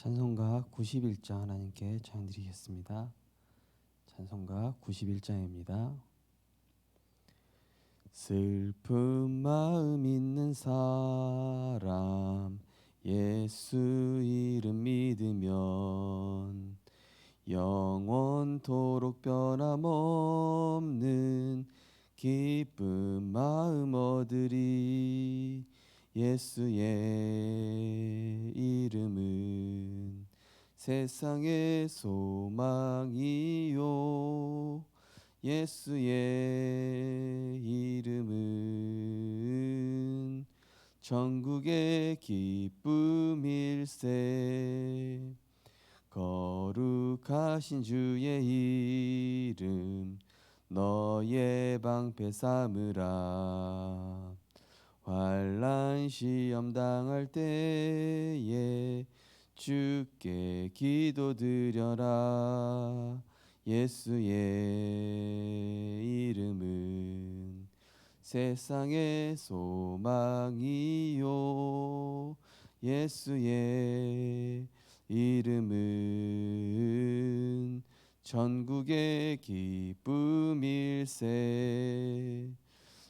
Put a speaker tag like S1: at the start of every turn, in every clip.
S1: 찬송가 91장 하나님께 찬양 드리겠습니다. 찬송가 91장입니다. 슬픈 마음 있는 사람 예수 이름 믿으면 영원토록 변함없는 기쁜 마음 얻으리. 예수의 이름은 세상의 소망이요, 예수의 이름은 천국의 기쁨일세. 거룩하신 주의 이름 너의 방패 삼으라. 환난 시험 당할 때에 주께 기도드려라. 예수의 이름은 세상의 소망이요, 예수의 이름은 천국의 기쁨일세.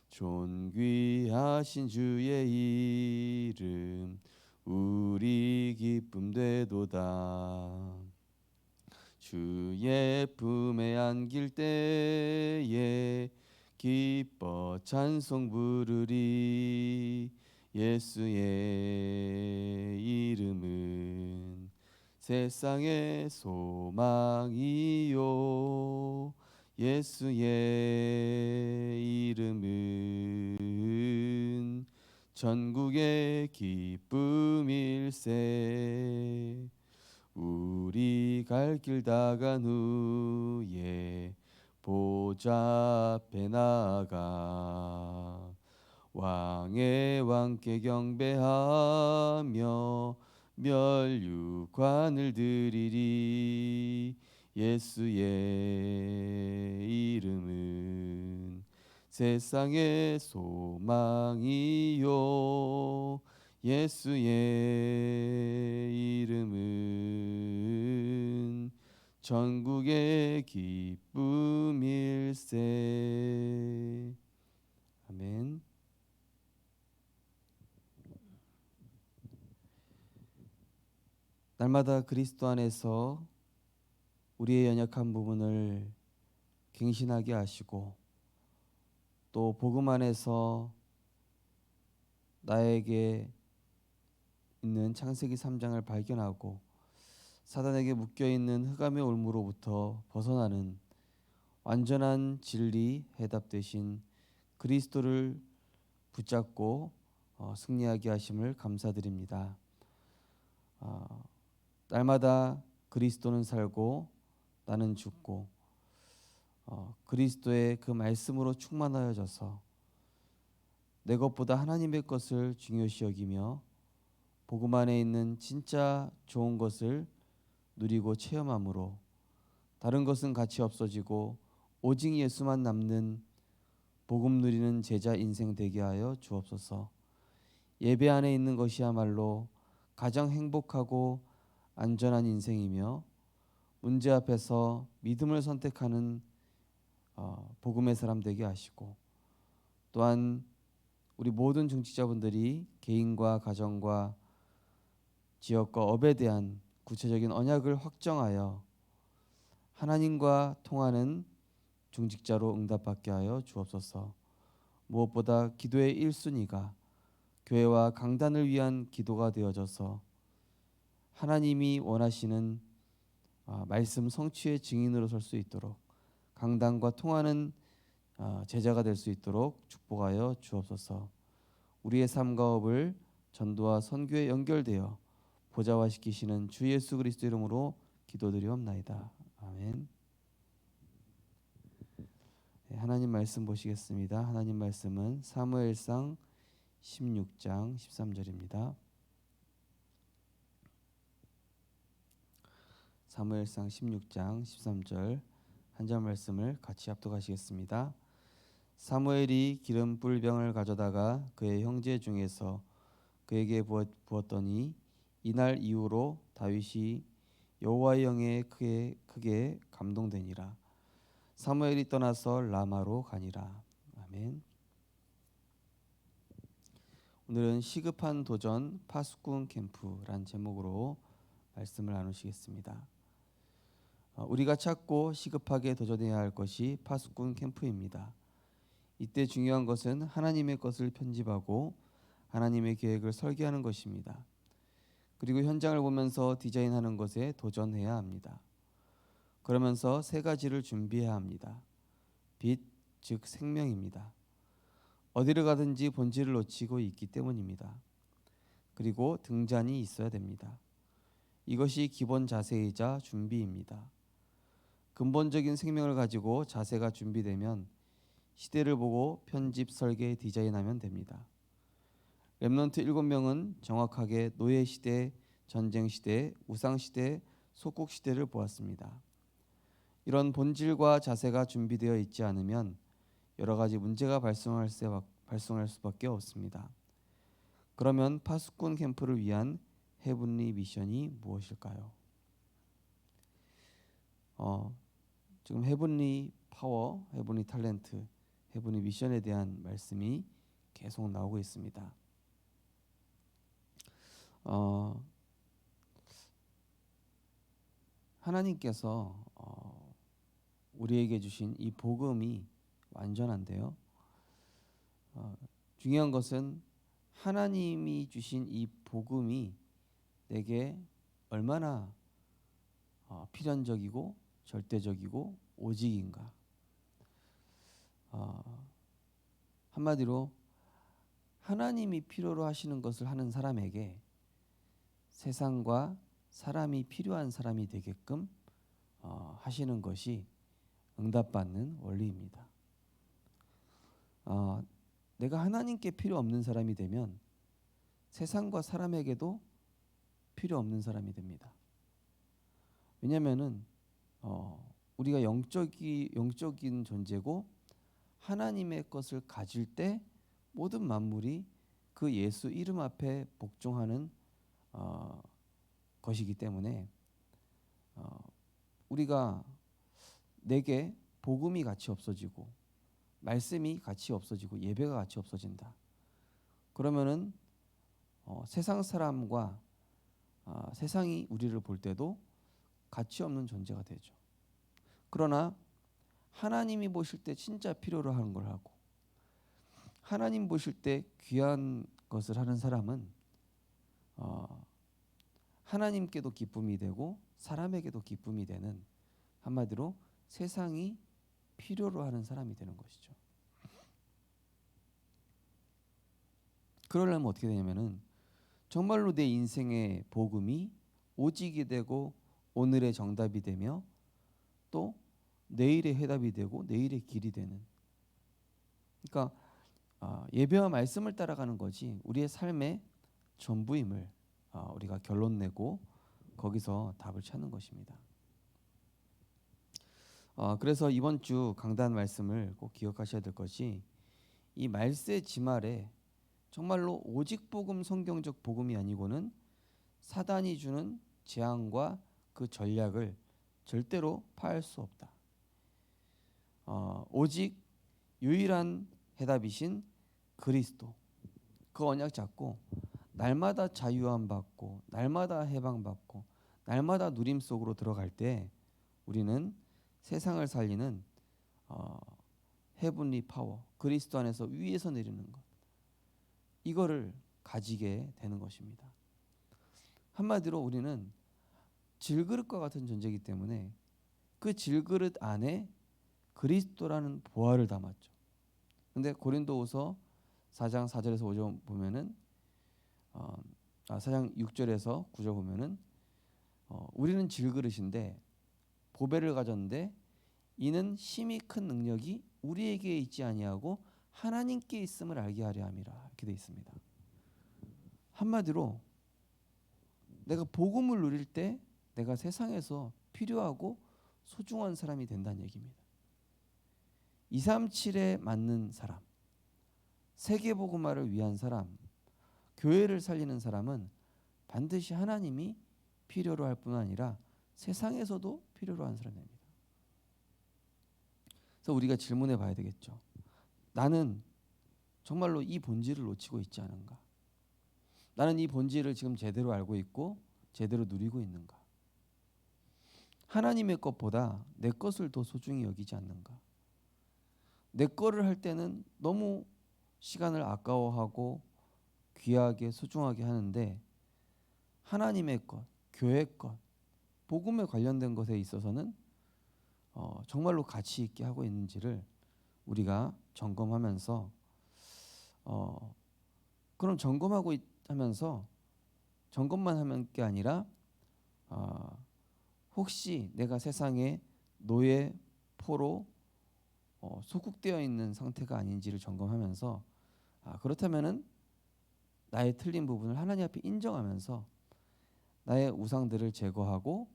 S1: 존귀하신 주의 이름 우리 기쁨 되도다. 주의 품에 안길 때에 기뻐 찬송 부르리. 예수의 이름은 세상의 소망이요, 예수의 이름은 천국의 기쁨일세. 우리 갈 길 다 간 후에 보좌 앞에 나아가 왕의 왕께 경배하며 멸류관을 드리리. 예수의 이름은 세상의 소망이요, 예수의 이름은 천국의 기쁨일세. 아멘. 날마다 그리스도 안에서 우리의 연약한 부분을 갱신하게 하시고, 또 복음 안에서 나에게 있는 창세기 3장을 발견하고 사단에게 묶여있는 흑암의 올무로부터 벗어나는 완전한 진리 해답 되신 그리스도를 붙잡고 승리하게 하심을 감사드립니다. 날마다 그리스도는 살고 나는 죽고 그리스도의 그 말씀으로 충만하여져서 내 것보다 하나님의 것을 중요시 여기며 복음 안에 있는 진짜 좋은 것을 누리고 체험함으로 다른 것은 가치 없어지고 오직 예수만 남는 복음 누리는 제자 인생 되게 하여 주옵소서. 예배 안에 있는 것이야말로 가장 행복하고 안전한 인생이며 문제 앞에서 믿음을 선택하는 복음의 사람 되게 하시고, 또한 우리 모든 정치자분들이 개인과 가정과 지역과 업에 대한 구체적인 언약을 확정하여 하나님과 통하는 중직자로 응답받게 하여 주옵소서. 무엇보다 기도의 1순위가 교회와 강단을 위한 기도가 되어져서 하나님이 원하시는 말씀 성취의 증인으로 설 수 있도록 강단과 통하는 제자가 될 수 있도록 축복하여 주옵소서. 우리의 삶과 업을 전도와 선교에 연결되어 보좌화시키시는 주 예수 그리스도 이름으로 기도드리옵나이다. 아멘. 하나님 말씀 보시겠습니다. 하나님 말씀은 사무엘상 16장 13절입니다. 사무엘상 16장 13절 한 절 말씀을 같이 합독하시겠습니다. 사무엘이 기름 뿔병을 가져다가 그의 형제 중에서 그에게 부었더니 이날 이후로 다윗이 여호와의 영에 크게 감동되니라. 사무엘이 떠나서 라마로 가니라. 아멘. 오늘은 시급한 도전 파수꾼 캠프란 제목으로 말씀을 나누시겠습니다. 우리가 찾고 시급하게 도전해야 할 것이 파수꾼 캠프입니다. 이때 중요한 것은 하나님의 것을 편집하고 하나님의 계획을 설계하는 것입니다. 그리고 현장을 보면서 디자인하는 것에 도전해야 합니다. 그러면서 세 가지를 준비해야 합니다. 빛, 즉 생명입니다. 어디를 가든지 본질을 놓치고 있기 때문입니다. 그리고 등잔이 있어야 됩니다. 이것이 기본 자세이자 준비입니다. 근본적인 생명을 가지고 자세가 준비되면 시대를 보고 편집, 설계, 디자인하면 됩니다. 렘넌트 7명은 정확하게 노예 시대, 전쟁 시대, 우상 시대, 속국 시대를 보았습니다. 이런 본질과 자세가 준비되어 있지 않으면 여러 가지 문제가 발생할 수밖에 없습니다. 그러면 파수꾼 캠프를 위한 헤븐리 미션이 무엇일까요? 지금 헤븐리 파워, 헤븐리 탤런트, 헤븐리 미션에 대한 말씀이 계속 나오고 있습니다. 하나님께서 우리에게 주신 이 복음이 완전한데요. 중요한 것은 하나님이 주신 이 복음이 내게 얼마나 필연적이고 절대적이고 오직인가. 한마디로 하나님이 필요로 하시는 것을 하는 사람에게 세상과 사람이 필요한 사람이 되게끔 하시는 것이 응답받는 원리입니다. 내가 하나님께 필요 없는 사람이 되면 세상과 사람에게도 필요 없는 사람이 됩니다. 왜냐하면은 우리가 영적인 존재고 하나님의 것을 가질 때 모든 만물이 그 예수 이름 앞에 복종하는 것이기 때문에 우리가 내게 복음이 같이 없어지고 말씀이 같이 없어지고 예배가 같이 없어진다. 그러면은 세상 사람과 세상이 우리를 볼 때도 가치 없는 존재가 되죠. 그러나 하나님이 보실 때 진짜 필요로 하는 걸 하고 하나님 보실 때 귀한 것을 하는 사람은 하나님께도 기쁨이 되고 사람에게도 기쁨이 되는, 한마디로 세상이 필요로 하는 사람이 되는 것이죠. 그러려면 어떻게 되냐면은 정말로 내 인생의 복음이 오직이 되고 오늘의 정답이 되며 또 내일의 해답이 되고 내일의 길이 되는, 그러니까 예배와 말씀을 따라가는 것이 우리의 삶의 전부임을 우리가 결론 내고 거기서 답을 찾는 것입니다. 그래서 이번 주 강단 말씀을 꼭 기억하셔야 될 것이, 이 말세 지말에 정말로 오직 복음, 성경적 복음이 아니고는 사단이 주는 재앙과 그 전략을 절대로 파할 수 없다. 오직 유일한 해답이신 그리스도, 그 언약 잡고 날마다 자유함 받고 날마다 해방 받고 날마다 누림 속으로 들어갈 때 우리는 세상을 살리는 헤븐리 파워, 그리스도 안에서 위에서 내리는 것, 이거를 가지게 되는 것입니다. 한마디로 우리는 질그릇과 같은 존재이기 때문에 그 질그릇 안에 그리스도라는 보화를 담았죠. 근데 고린도후서 4장 4절에서 5절 보면은 4장 6절에서 9절 보면은 우리는 질그릇인데 보배를 가졌는데 이는 심히 큰 능력이 우리에게 있지 아니하고 하나님께 있음을 알게 하려 함이라, 이렇게 되어 있습니다. 한마디로 내가 복음을 누릴 때 내가 세상에서 필요하고 소중한 사람이 된다는 얘기입니다. 237에 맞는 사람, 세계복음화를 위한 사람, 교회를 살리는 사람은 반드시 하나님이 필요로 할 뿐 아니라 세상에서도 필요로 하는 사람입니다. 그래서 우리가 질문해 봐야 되겠죠. 나는 정말로 이 본질을 놓치고 있지 않은가? 나는 이 본질을 지금 제대로 알고 있고 제대로 누리고 있는가? 하나님의 것보다 내 것을 더 소중히 여기지 않는가? 내 거를 할 때는 너무 시간을 아까워하고 귀하게 소중하게 하는데 하나님의 것, 교회 것, 복음에 관련된 것에 있어서는 정말로 가치 있게 하고 있는지를 우리가 점검하면서 그럼 하면서 점검만 하는 게 아니라 혹시 내가 세상의 노예 포로 소국되어 있는 상태가 아닌지를 점검하면서 그렇다면은 나의 틀린 부분을 하나님 앞에 인정하면서 나의 우상들을 제거하고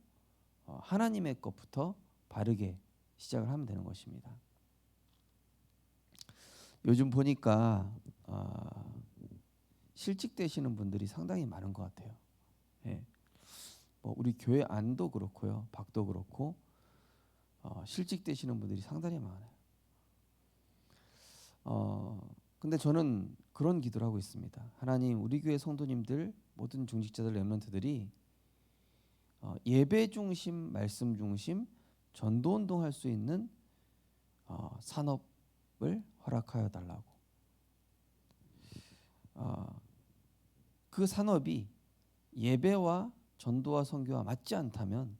S1: 하나님의 것부터 바르게 시작을 하면 되는 것입니다. 요즘 보니까 실직되시는 분들이 상당히 많은 것 같아요. 예. 뭐 우리 교회 안도 그렇고요, 밖도 그렇고 실직되시는 분들이 상당히 많아요. 근데 저는 그런 기도를 하고 있습니다. 하나님, 우리 교회 성도님들, 모든 중직자들, 렘넌트들이 예배 중심, 말씀 중심, 전도 운동할 수 있는 산업을 허락하여 달라고. 그 산업이 예배와 전도와 선교와 맞지 않다면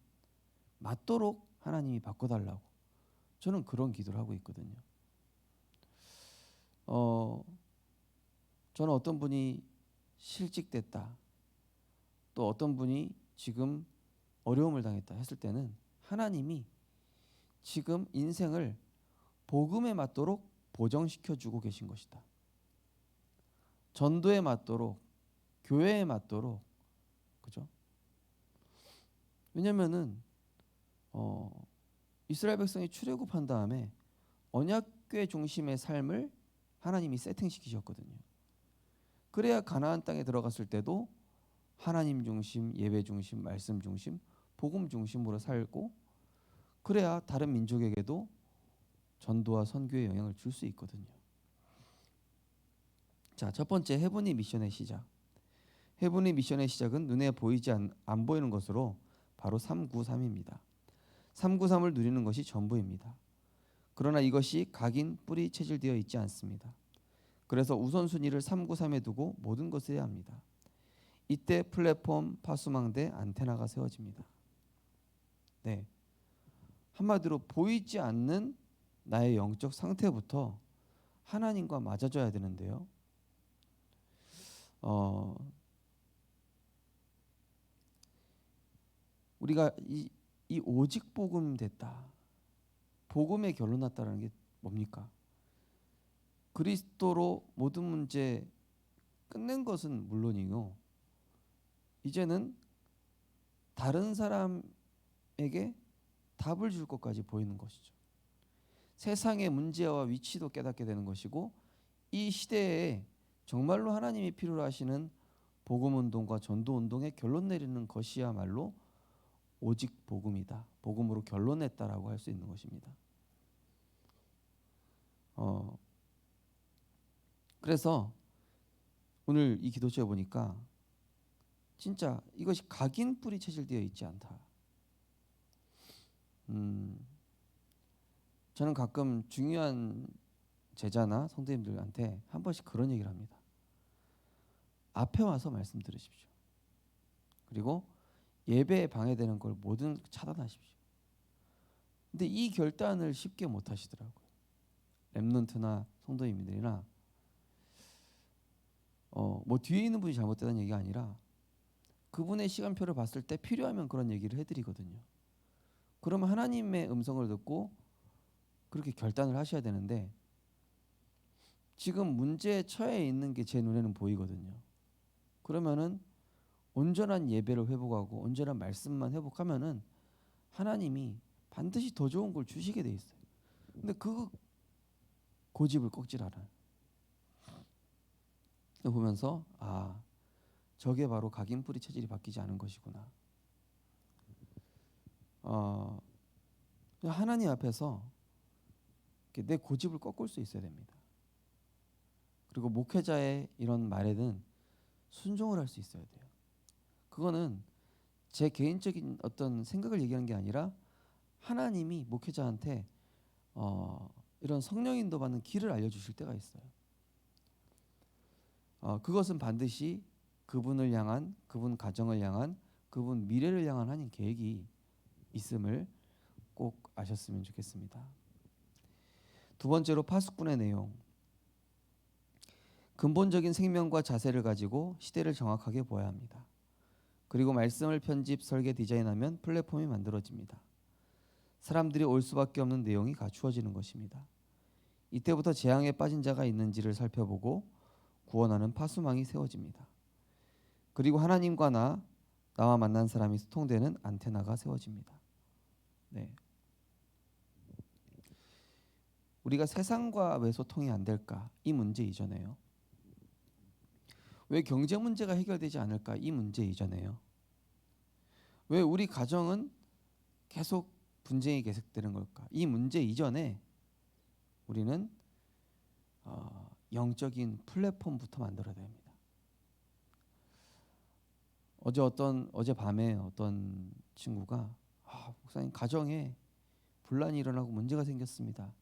S1: 맞도록 하나님이 바꿔달라고. 저는 그런 기도를 하고 있거든요. 저는 어떤 분이 실직됐다, 또 어떤 분이 지금 어려움을 당했다 했을 때는 하나님이 지금 인생을 복음에 맞도록 보정시켜주고 계신 것이다. 전도에 맞도록, 교회에 맞도록, 그죠? 왜냐면은 이스라엘 백성이 출애굽한 다음에 언약궤 중심의 삶을 하나님이 세팅시키셨거든요. 그래야 가나안 땅에 들어갔을 때도 하나님 중심, 예배 중심, 말씀 중심, 복음 중심으로 살고, 그래야 다른 민족에게도 전도와 선교의 영향을 줄 수 있거든요. 자, 첫 번째, 헤브니 미션의 시작. 헤브니 미션의 시작은 눈에 보이지 안 보이는 것으로 바로 393입니다. 393을 누리는 것이 전부입니다. 그러나 이것이 각인 뿌리 체질되어 있지 않습니다. 그래서 우선순위를 393에 두고 모든 것을 해야 합니다. 이때 플랫폼, 파수망대, 안테나가 세워집니다. 네, 한마디로 보이지 않는 나의 영적 상태부터 하나님과 맞아져야 되는데요. 우리가 이 오직 복음 됐다, 복음에 결론 났다라는 게 뭡니까? 그리스도로 모든 문제 끝낸 것은 물론이요, 이제는 다른 사람에게 답을 줄 것까지 보이는 것이죠. 세상의 문제와 위치도 깨닫게 되는 것이고, 이 시대에 정말로 하나님이 필요로 하시는 복음운동과 전도운동에 결론 내리는 것이야말로 오직 복음이다, 복음으로 결론 냈다라고 할 수 있는 것입니다. 그래서 오늘 이 기도처에 보니까 진짜 이것이 각인 뿌리 체질되어 있지 않다. 저는 가끔 중요한 제자나 성도님들한테 한 번씩 그런 얘기를 합니다. 앞에 와서 말씀 들으십시오. 그리고 예배에 방해되는 걸 뭐든 차단하십시오. 근데 이 결단을 쉽게 못 하시더라고요. 렘넌트나 성도님들이나 뭐 뒤에 있는 분이 잘못되다는 얘기가 아니라 그분의 시간표를 봤을 때 필요하면 그런 얘기를 해드리거든요. 그러면 하나님의 음성을 듣고 그렇게 결단을 하셔야 되는데, 지금 문제에 처해 있는 게 제 눈에는 보이거든요. 그러면은 온전한 예배를 회복하고 온전한 말씀만 회복하면은 하나님이 반드시 더 좋은 걸 주시게 돼 있어요. 근데 그 고집을 꺾질 않아요. 보면서 저게 바로 각인뿌리 체질이 바뀌지 않은 것이구나. 하나님 앞에서 내 고집을 꺾을 수 있어야 됩니다. 그리고 목회자의 이런 말에는 순종을 할 수 있어야 돼요. 그거는 제 개인적인 어떤 생각을 얘기하는 게 아니라 하나님이 목회자한테 이런 성령 인도 받는 길을 알려주실 때가 있어요. 그것은 반드시 그분을 향한, 그분 가정을 향한, 그분 미래를 향한 하나님 계획이 있음을 꼭 아셨으면 좋겠습니다. 두 번째로 파수꾼의 내용. 근본적인 생명과 자세를 가지고 시대를 정확하게 보아야 합니다. 그리고 말씀을 편집, 설계, 디자인하면 플랫폼이 만들어집니다. 사람들이 올 수밖에 없는 내용이 갖추어지는 것입니다. 이때부터 재앙에 빠진 자가 있는지를 살펴보고 구원하는 파수망이 세워집니다. 그리고 하나님과 나와 만난 사람이 소통되는 안테나가 세워집니다. 네. 우리가 세상과 왜 소통이 안 될까? 이 문제 이전에요. 왜 경제 문제가 해결되지 않을까? 이 문제 이전에요. 왜 우리 가정은 계속 분쟁이 계속되는 걸까? 이 문제 이전에 우리는 영적인 플랫폼부터 만들어야 됩니다. 어젯밤에 어떤 친구가 목사님 가정에 분란이 일어나고 문제가 생겼습니다.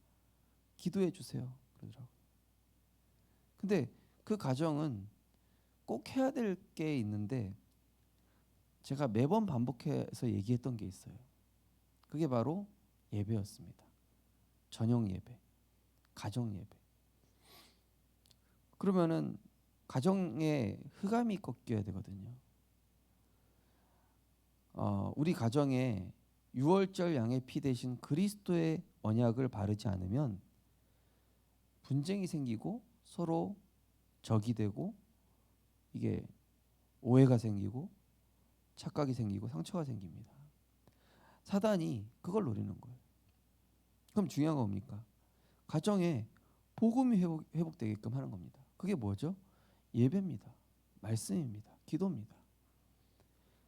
S1: 기도해 주세요. 그러더라고요. 근데 그 가정은 꼭 해야 될 게 있는데 제가 매번 반복해서 얘기했던 게 있어요. 그게 바로 예배였습니다. 저녁 예배, 가정 예배. 그러면은 가정에 흑암이 꺾여야 되거든요. 우리 가정에 유월절 양의 피 대신 그리스도의 언약을 바르지 않으면 분쟁이 생기고 서로 적이 되고 이게 오해가 생기고 착각이 생기고 상처가 생깁니다. 사단이 그걸 노리는 거예요. 그럼 중요한 건 뭡니까? 가정에 복음이 회복되게끔 하는 겁니다. 그게 뭐죠? 예배입니다. 말씀입니다. 기도입니다.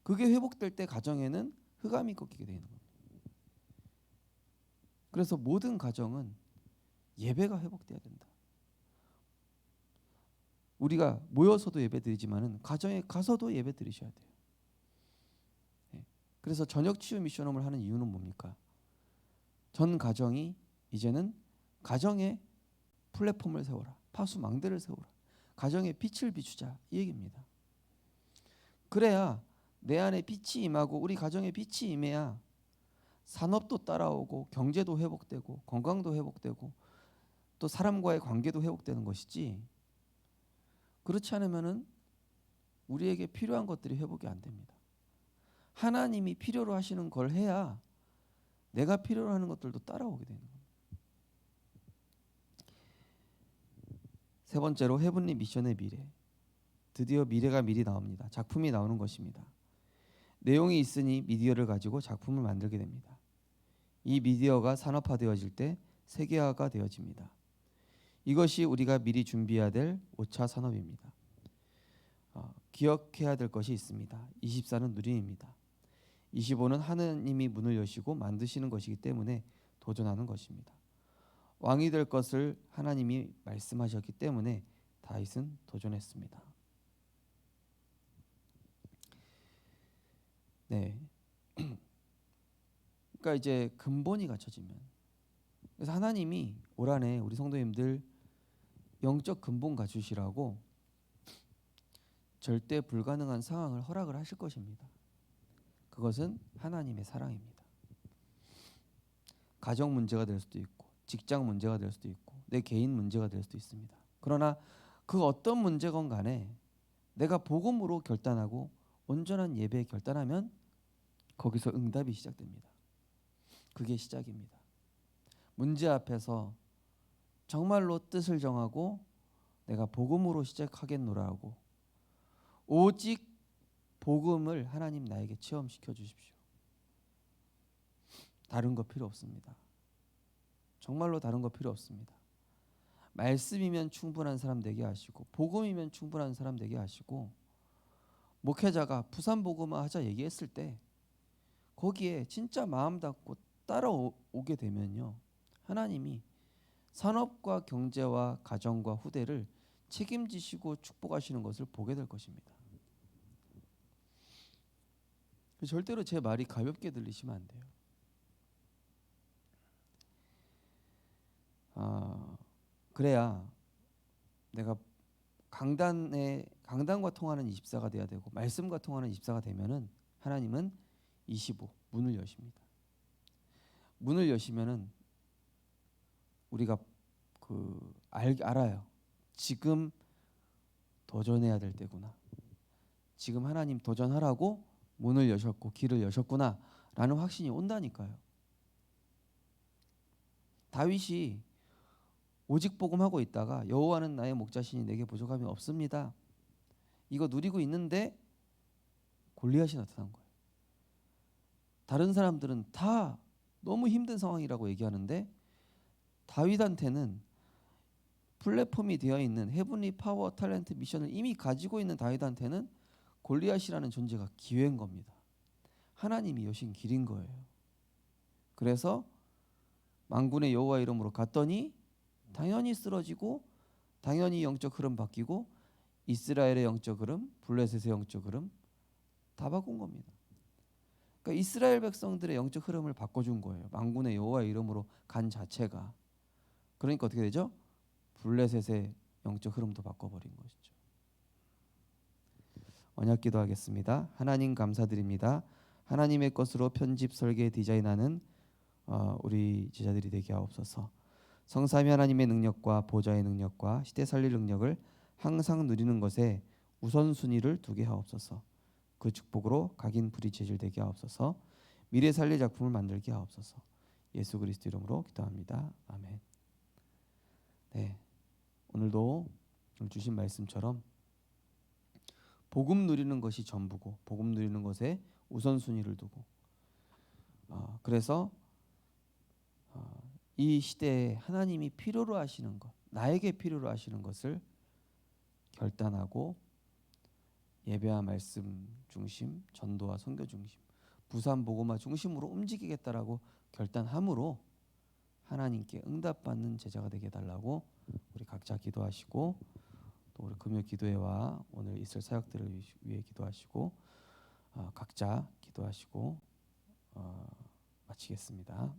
S1: 그게 회복될 때 가정에는 흑암이 꺾이게 되는 겁니다. 그래서 모든 가정은 예배가 회복돼야 된다. 우리가 모여서도 예배 드리지만은 가정에 가서도 예배 드리셔야 돼요. 네. 그래서 저녁 치유 미션홈을 하는 이유는 뭡니까? 전 가정이 이제는 가정에 플랫폼을 세워라. 파수망대를 세워라. 가정에 빛을 비추자. 이 얘기입니다. 그래야 내 안에 빛이 임하고 우리 가정에 빛이 임해야 산업도 따라오고 경제도 회복되고 건강도 회복되고 또 사람과의 관계도 회복되는 것이지, 그렇지 않으면은 우리에게 필요한 것들이 회복이 안 됩니다. 하나님이 필요로 하시는 걸 해야 내가 필요로 하는 것들도 따라오게 되는 겁니다. 세 번째로 헤븐리 미션의 미래. 드디어 미래가 미리 나옵니다. 작품이 나오는 것입니다. 내용이 있으니 미디어를 가지고 작품을 만들게 됩니다. 이 미디어가 산업화되어질 때 세계화가 되어집니다. 이것이 우리가 미리 준비해야 될 5차 산업입니다. 기억해야 될 것이 있습니다. 24는 누림입니다. 25는 하느님이 문을 여시고 만드시는 것이기 때문에 도전하는 것입니다. 왕이 될 것을 하나님이 말씀하셨기 때문에 다윗은 도전했습니다. 네. 그러니까 이제 근본이 갖춰지면, 그래서 하나님이 올 한해 우리 성도님들 영적 근본 갖추시라고 절대 불가능한 상황을 허락을 하실 것입니다. 그것은 하나님의 사랑입니다. 가정 문제가 될 수도 있고 직장 문제가 될 수도 있고 내 개인 문제가 될 수도 있습니다. 그러나 그 어떤 문제건 간에 내가 복음으로 결단하고 온전한 예배에 결단하면 거기서 응답이 시작됩니다. 그게 시작입니다. 문제 앞에서 정말로 뜻을 정하고 내가 복음으로 시작하겠노라 하고 오직 복음을 하나님 나에게 체험시켜 주십시오. 다른 거 필요 없습니다. 정말로 다른 거 필요 없습니다. 말씀이면 충분한 사람 되게 하시고 복음이면 충분한 사람 되게 하시고 목회자가 부산 복음화 하자 얘기했을 때 거기에 진짜 마음 닫고 따라오게 되면요, 하나님이 산업과 경제와 가정과 후대를 책임지시고 축복하시는 것을 보게 될 것입니다. 절대로 제 말이 가볍게 들리시면 안 돼요. 그래야 내가 강단과 통하는 24가 돼야 되고 말씀과 통하는 24가 되면은 하나님은 25 문을 여십니다. 문을 여시면은 우리가 알아요. 지금 도전해야 될 때구나. 지금 하나님 도전하라고 문을 여셨고 길을 여셨구나라는 확신이 온다니까요. 다윗이 오직 복음하고 있다가 여호와는 나의 목자시니 내게 부족함이 없습니다. 이거 누리고 있는데 골리앗이 나타난 거예요. 다른 사람들은 다 너무 힘든 상황이라고 얘기하는데 다윗한테는 플랫폼이 되어 있는 헤븐리 파워 탤런트 미션을 이미 가지고 있는 다윗한테는 골리앗이라는 존재가 기회인 겁니다. 하나님이 여신 길인 거예요. 그래서 만군의 여호와 이름으로 갔더니 당연히 쓰러지고 당연히 영적 흐름 바뀌고 이스라엘의 영적 흐름, 블레셋의 영적 흐름 다 바꾼 겁니다. 그러니까 이스라엘 백성들의 영적 흐름을 바꿔준 거예요. 만군의 여호와 이름으로 간 자체가. 그러니까 어떻게 되죠? 블레셋의 영적 흐름도 바꿔버린 것이죠. 언약 기도하겠습니다. 하나님 감사드립니다. 하나님의 것으로 편집, 설계, 디자인하는 우리 제자들이 되게 하옵소서. 성삼위 하나님의 능력과 보좌의 능력과 시대 살릴 능력을 항상 누리는 것에 우선순위를 두게 하옵소서. 그 축복으로 각인 불이 재질되게 하옵소서. 미래 살릴 작품을 만들게 하옵소서. 예수 그리스도 이름으로 기도합니다. 아멘. 네, 오늘도 오늘 주신 말씀처럼 복음 누리는 것이 전부고 복음 누리는 것에 우선순위를 두고 그래서 이 시대에 하나님이 필요로 하시는 것, 나에게 필요로 하시는 것을 결단하고 예배와 말씀 중심, 전도와 선교 중심, 부산 복음화 중심으로 움직이겠다라고 결단함으로 하나님께 응답받는 제자가 되게 해달라고 우리 각자 기도하시고 또 우리 금요 기도회와 오늘 있을 사역들을 위해 기도하시고 각자 기도하시고 마치겠습니다.